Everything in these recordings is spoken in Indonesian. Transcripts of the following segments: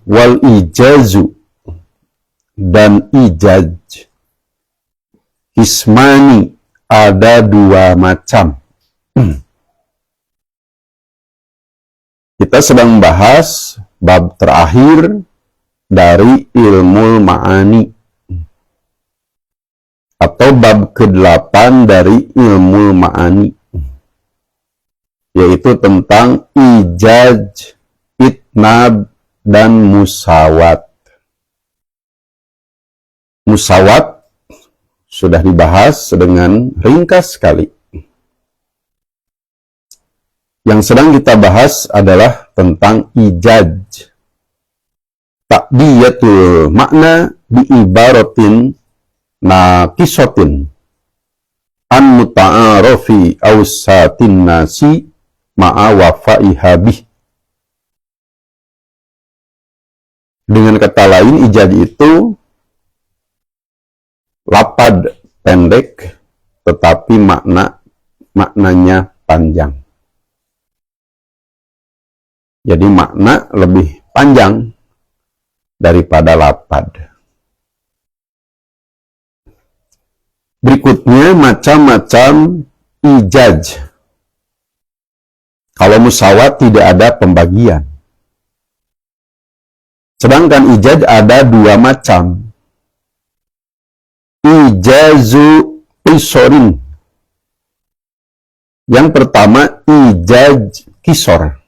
Wal ijazu, dan ijaj. Ismani, ada dua macam. Kita sedang membahas bab terakhir dari ilmu ma'ani, atau bab ke-8 dari ilmu ma'ani, yaitu tentang ijaj, itnab, dan musawat. Musawat sudah dibahas dengan ringkas sekali. Yang sedang kita bahas adalah tentang ijaj, ta'diyatul makna bi ibaratin naqisatin an muta'arafi awsatin nasi ma'a wafa'iha bih. Dengan kata lain, ijaj itu lapad pendek tetapi maknanya panjang. Jadi makna lebih panjang daripada lapad. Berikutnya macam-macam ijaj. Kalau musawat tidak ada pembagian. Sedangkan ijaj ada dua macam. Ijazu qisorin. Yang pertama ijaj qisor.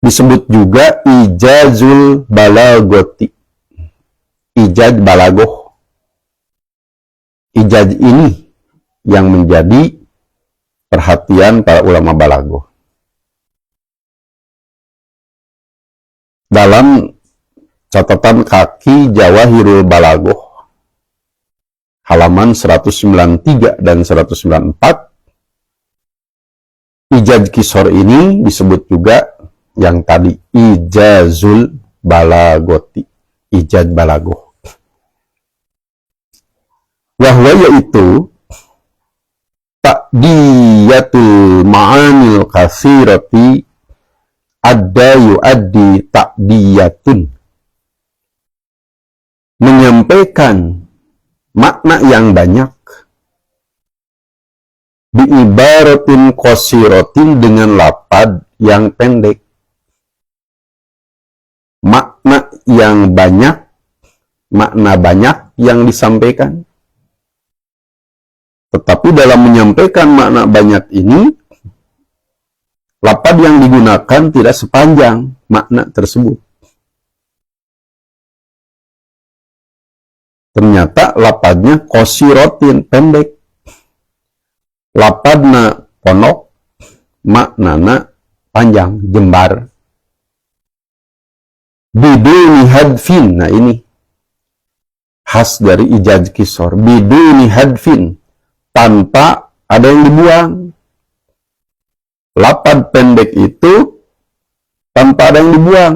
Disebut juga ijazul balagoti. Ijaj balagoh. Ijaj ini yang menjadi perhatian para ulama balagoh. Dalam catatan kaki Jawahirul Balagoh, halaman 193 dan 194, ijaj qisor ini disebut juga yang tadi ijazul balagoti, ijaj balagoh. Wahwa yaitu ta'diyatul ma'anil katsirati adda yu'addi ta'diyatun. Menyampaikan makna yang banyak biibaratin qasiratin dengan lapad yang pendek. Makna yang banyak, makna banyak yang disampaikan. Tetapi dalam menyampaikan makna banyak ini, lapad yang digunakan tidak sepanjang makna tersebut. Ternyata lapadnya qasirotin, pendek. Lapadna ponok, maknana panjang, jembar. Biduni hadfin, nah ini khas dari ijaj qisor. Biduni hadfin, tanpa ada yang dibuang. Lapad pendek itu tanpa ada yang dibuang.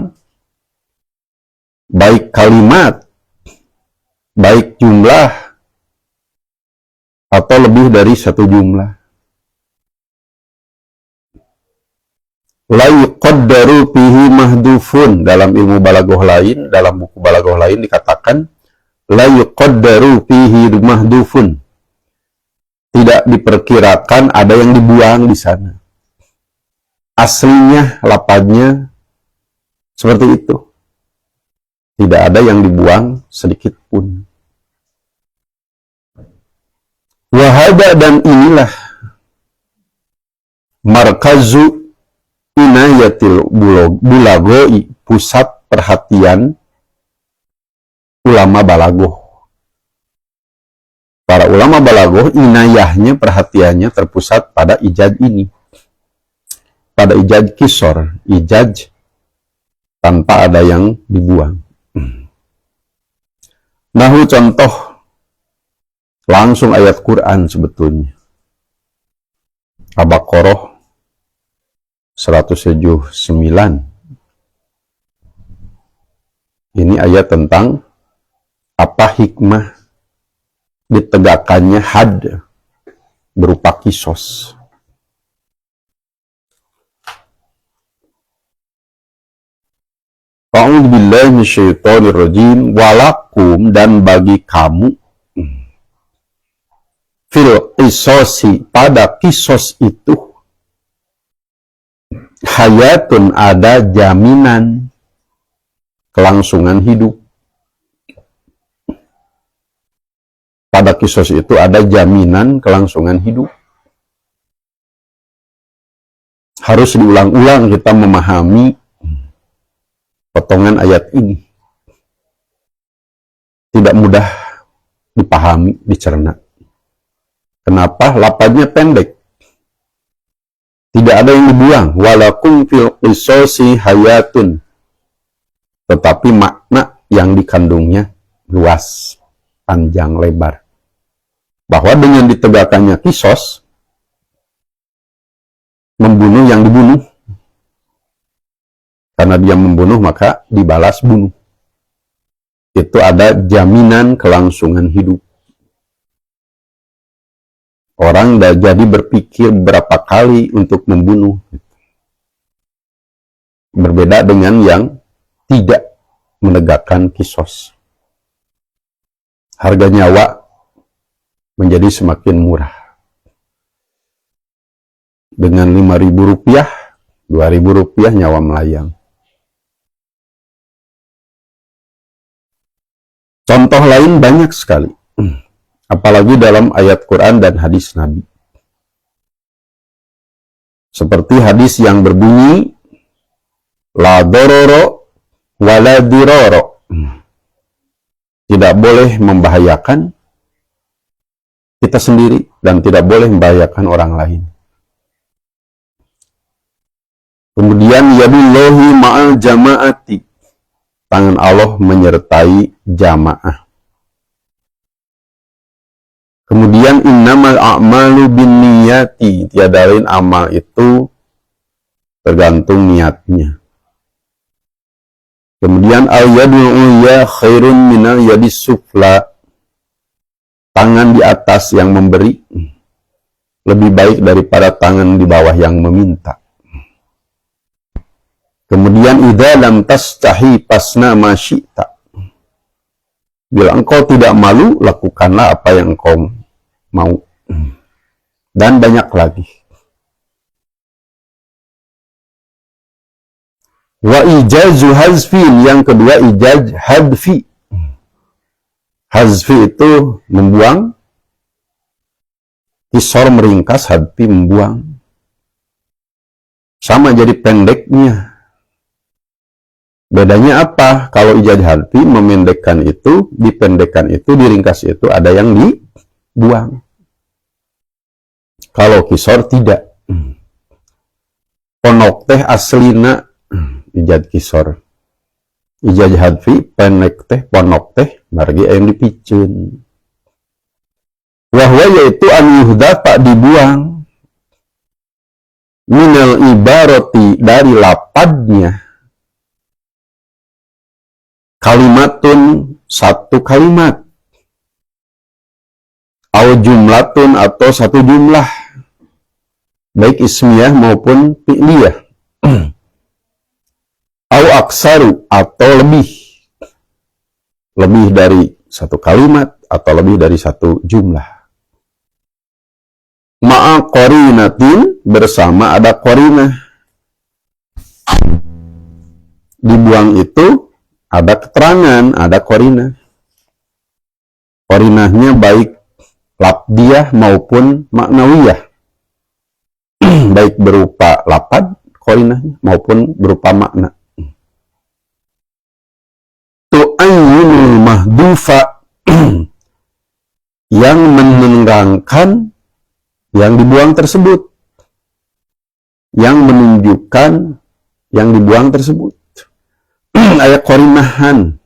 Baik kalimat, baik jumlah, atau lebih dari satu jumlah. La yuqaddaru fihi mahdufun. Dalam ilmu balagoh lain, dalam buku balagoh lain dikatakan la yuqaddaru fihi mahdufun. Tidak diperkirakan ada yang dibuang di sana. Aslinya lapadnya seperti itu. Tidak ada yang dibuang sedikit pun. Wahada, dan inilah markazu inayatil bulagoi, pusat perhatian ulama balagoh. Para ulama balagoh, inayahnya, perhatiannya terpusat pada ijaj ini. Pada ijaj qisor, ijaj tanpa ada yang dibuang. Nahu, contoh langsung ayat Quran sebetulnya. Al-Baqarah 179. Ini ayat tentang apa hikmah ditegakkannya had berupa kisos. A'udzubillahi minasyaitonirrajim. Walakum, dan bagi kamu, fil qisosi, pada kisos itu, hayatun, ada jaminan kelangsungan hidup. Pada kisos itu ada jaminan kelangsungan hidup. Harus diulang-ulang kita memahami potongan ayat ini. Tidak mudah dipahami, dicerna. Kenapa? Lafadznya pendek. Tidak ada yang dibuang. Walakum fil qisosi hayatun. Tetapi makna yang dikandungnya luas, panjang, lebar. Bahwa dengan ditegakkannya kisos, membunuh yang dibunuh. Karena dia membunuh, maka dibalas bunuh. Itu ada jaminan kelangsungan hidup. Orang dah jadi berpikir berapa kali untuk membunuh. Berbeda dengan yang tidak menegakkan kisos. Harga nyawa menjadi semakin murah. Dengan 5.000 rupiah, 2.000 rupiah nyawa melayang. Contoh lain banyak sekali. Apalagi dalam ayat Quran dan hadis Nabi. Seperti hadis yang berbunyi, la dororo wala diroro. Tidak boleh membahayakan kita sendiri dan tidak boleh membahayakan orang lain. Kemudian yadullahi ma'al jama'ati. Tangan Allah menyertai jamaah. Kemudian innamal a'malu binniyati. Tiada lain amal itu tergantung niatnya. Kemudian al-yadul ulya khairun minal yadis sufla. Tangan di atas yang memberi lebih baik daripada tangan di bawah yang meminta. Kemudian idza lam tastahi pasna ma syi'ta. Bila engkau tidak malu, lakukanlah apa yang engkau mau. Dan banyak lagi. Wa ijazu hazfin, yang kedua ijaz hadfi. Hazfi itu membuang, kisor meringkas, hadfi membuang. Sama jadi pendeknya. Bedanya apa? Kalau ijaz hadfi memendekkan itu, dipendekkan itu, diringkas itu, ada yang dibuang. Kalau kisor tidak. Ponok teh aslina ijaz kisor. Ijaz hadfi pendek teh, ponok teh margi yang dipicun. Wahwa yaitu an yuhdafa dibuang. Minal ibarati dari lapadnya. Kalimatun satu kalimat. Au jumlatun atau satu jumlah. Baik ismiyah maupun fi'liyah. Au aksaru atau lebih. Lebih dari satu kalimat atau lebih dari satu jumlah. Ma'a qarinatin, bersama ada qarinah. Dibuang itu ada keterangan, ada qarinah. Qarinahnya baik lafdiyah maupun maknawiyah. Baik berupa lafad qarinahnya maupun berupa makna. Tu'ayyunul mahdufa, yang menerangkan yang dibuang tersebut, yang menunjukkan yang dibuang tersebut. Ayat qarinahan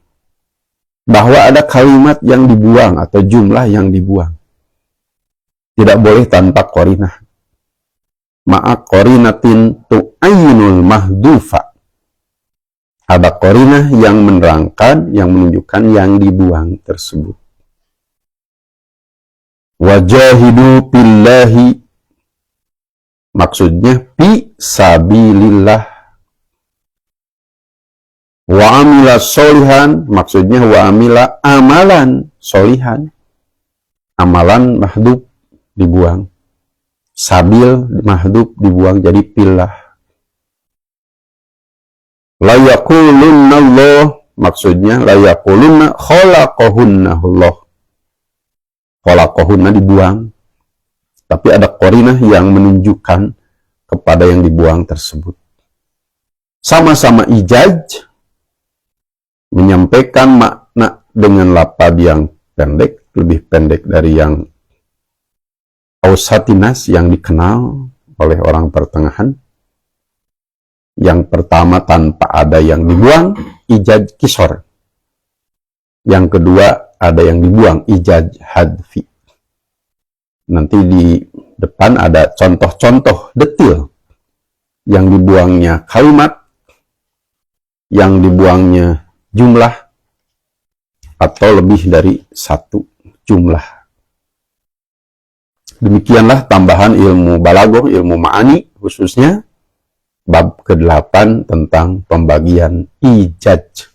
bahwa ada kalimat yang dibuang atau jumlah yang dibuang. Tidak boleh tanpa qarinah. Ma'a qarinatin tu'ayyinul mahdufa. Ada qarinah yang menerangkan, yang menunjukkan yang dibuang tersebut. Wajahidu billahi, maksudnya fi sabilillah. Wa amila solihan, maksudnya wa amila amalan solihan. Amalan mahdhuf dibuang. Sabil mahdhuf dibuang jadi pilah. La yaqulunna Allah, maksudnya la yaqulunna khalaqahunna Allah. Khalaqahunna dibuang. Tapi ada qarinah yang menunjukkan kepada yang dibuang tersebut. Sama-sama ijaj, menyampaikan makna dengan lapad yang pendek, lebih pendek dari yang ausatinas yang dikenal oleh orang pertengahan. Yang pertama tanpa ada yang dibuang, ijaj kisor. Yang kedua ada yang dibuang, ijaj hadfi. Nanti di depan ada contoh-contoh detil. Yang dibuangnya kalimat, yang dibuangnya jumlah, atau lebih dari satu jumlah. Demikianlah tambahan ilmu balaghah, ilmu ma'ani, khususnya bab ke-8 tentang pembagian ijaj.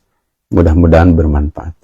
Mudah-mudahan bermanfaat.